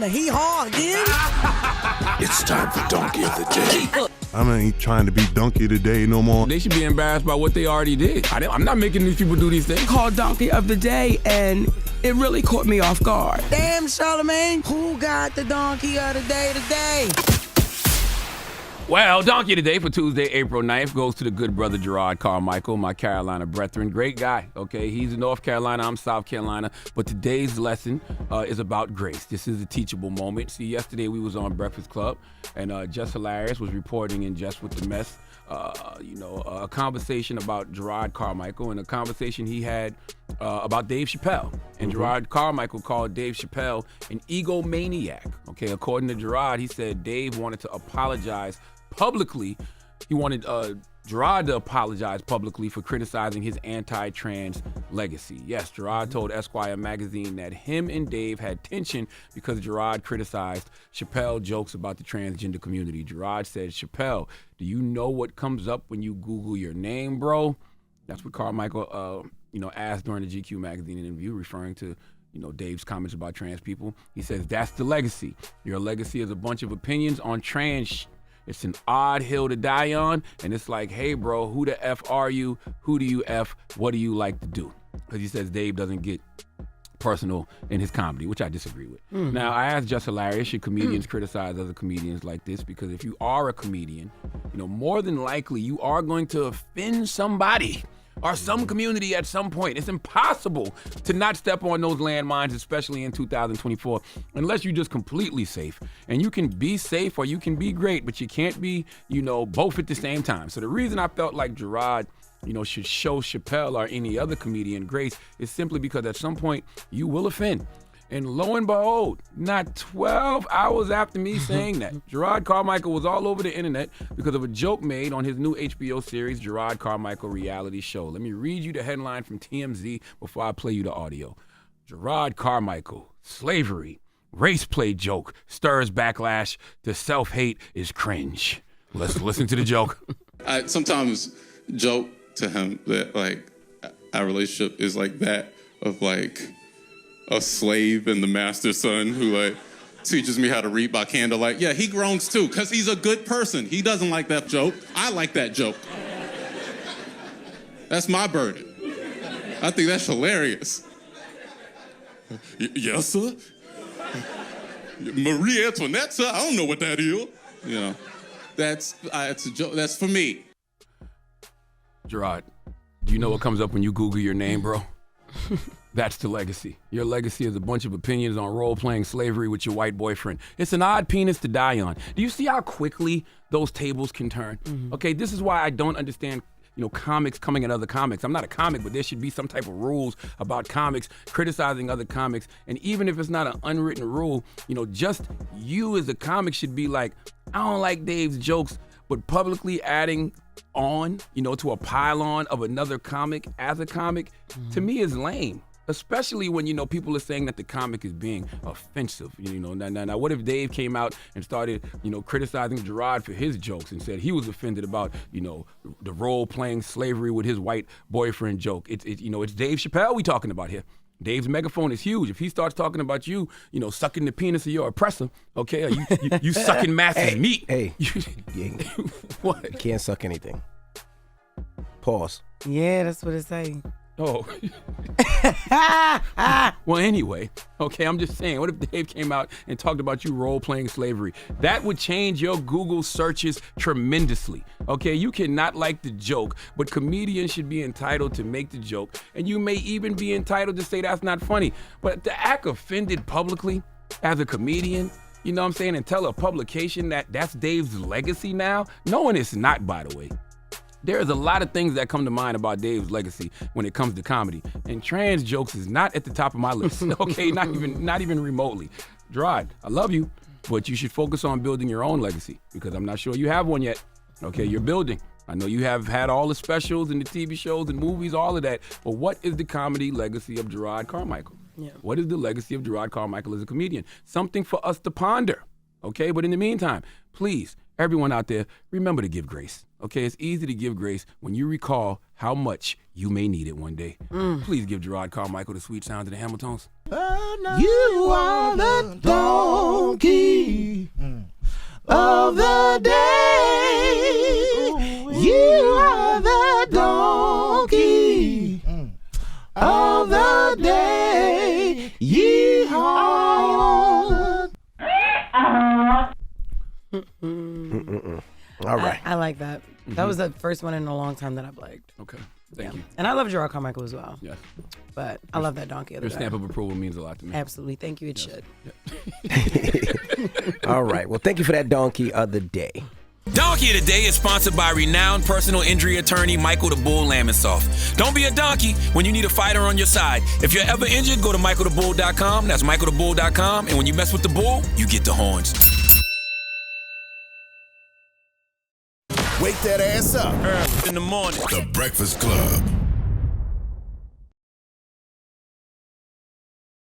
the hee-haw again? It's time for Donkey of the Day. I ain't trying to be donkey today no more. They should be embarrassed by what they already did. I'm not making these people do these things. Called Donkey of the Day, and it really caught me off guard. Damn, Charlamagne, who got the donkey of the day today? Well, Donkey of the Day for Tuesday, April 9th goes to the good brother Jerrod Carmichael, my Carolina brethren. Great guy, okay? He's in North Carolina, I'm South Carolina. But today's lesson is about grace. This is a teachable moment. See, yesterday we was on Breakfast Club, and Jess Hilarious was reporting in Jess With The Mess, a conversation about Jerrod Carmichael and a conversation he had about Dave Chappelle. And Jerrod Carmichael called Dave Chappelle an egomaniac. Okay, according to Jerrod, he said Dave wanted to apologize publicly. He wanted Jerrod to apologize publicly for criticizing his anti-trans legacy. Yes, Jerrod told Esquire magazine that him and Dave had tension because Jerrod criticized Chappelle jokes about the transgender community. Jerrod said, Chappelle, do you know what comes up when you Google your name, bro? That's what Carmichael asked during the GQ magazine interview, referring to Dave's comments about trans people. He says, that's the legacy. Your legacy is a bunch of opinions on trans It's an odd hill to die on, and it's like, hey, bro, who the F are you? Who do you F? What do you like to do? Because he says Dave doesn't get personal in his comedy, which I disagree with. Now, I asked Jess Hilarious, should comedians criticize other comedians like this? Because if you are a comedian, more than likely you are going to offend somebody or some community at some point. It's impossible to not step on those landmines, especially in 2024, unless you're just completely safe. And you can be safe or you can be great, but you can't be, both at the same time. So the reason I felt like Jerrod, should show Chappelle or any other comedian grace is simply because at some point you will offend. And lo and behold, not 12 hours after me saying that, Jerrod Carmichael was all over the internet because of a joke made on his new HBO series, Jerrod Carmichael Reality Show. Let me read you the headline from TMZ before I play you the audio. Jerrod Carmichael, slavery, race play joke, stirs backlash to self-hate is cringe. Let's listen to the joke. I sometimes joke to him that, our relationship is like that of, a slave and the master's son who teaches me how to read by candlelight. Yeah, he groans too, because he's a good person. He doesn't like that joke. I like that joke. That's my burden. I think that's hilarious. Yes, sir? Marie Antoinette, sir? I don't know what that is. That's a joke. That's for me. Jerrod, do you know what comes up when you Google your name, bro? That's the legacy. Your legacy is a bunch of opinions on role-playing slavery with your white boyfriend. It's an odd penis to die on. Do you see how quickly those tables can turn? Okay, this is why I don't understand, comics coming at other comics. I'm not a comic, but there should be some type of rules about comics, criticizing other comics. And even if it's not an unwritten rule, just you as a comic should be like, I don't like Dave's jokes, but publicly adding on, to a pylon of another comic as a comic, to me is lame. Especially when, people are saying that the comic is being offensive. Now, what if Dave came out and started, criticizing Jerrod for his jokes and said he was offended about, the role-playing slavery with his white boyfriend joke? It's Dave Chappelle we talking about here. Dave's megaphone is huge. If he starts talking about you, sucking the penis of your oppressor, okay, or you sucking masses meat. Hey, what? You can't suck anything. Pause. Yeah, that's what it's saying. Oh. Well, anyway, okay, I'm just saying, what if Dave came out and talked about you role-playing slavery? That would change your Google searches tremendously, okay? You cannot like the joke, but comedians should be entitled to make the joke, and you may even be entitled to say that's not funny. But to act offended publicly as a comedian, and tell a publication that that's Dave's legacy now? No, and it's not, by the way. There's a lot of things that come to mind about Dave's legacy when it comes to comedy, and trans jokes is not at the top of my list. Okay, not even remotely. Jerrod, I love you, but you should focus on building your own legacy because I'm not sure you have one yet. Okay, you're building. I know you have had all the specials and the TV shows and movies, all of that, but what is the comedy legacy of Jerrod Carmichael? Yeah. What is the legacy of Jerrod Carmichael as a comedian? Something for us to ponder. okay? But in the meantime, please, everyone out there, remember to give grace, okay? It's easy to give grace when you recall how much you may need it one day. Please give Jerrod Carmichael the sweet sounds of the Hamiltons. You are the donkey of the day. You are the donkey of the day. Yeehaw. All right. I like that. That was the first one in a long time that I've liked. Okay, thank you. And I love Jerrod Carmichael as well. Yes. But I love that donkey of the Your stamp of approval means a lot to me. Absolutely. Thank you. It should. All right. Well, thank you for that donkey of the day. Donkey of the Day is sponsored by renowned personal injury attorney Michael the Bull Lamonsoff. Don't be a donkey when you need a fighter on your side. If you're ever injured, go to michaelthebull.com. That's michaelthebull.com. And when you mess with the bull, you get the horns. Wake that ass up. Early in the morning. The Breakfast Club.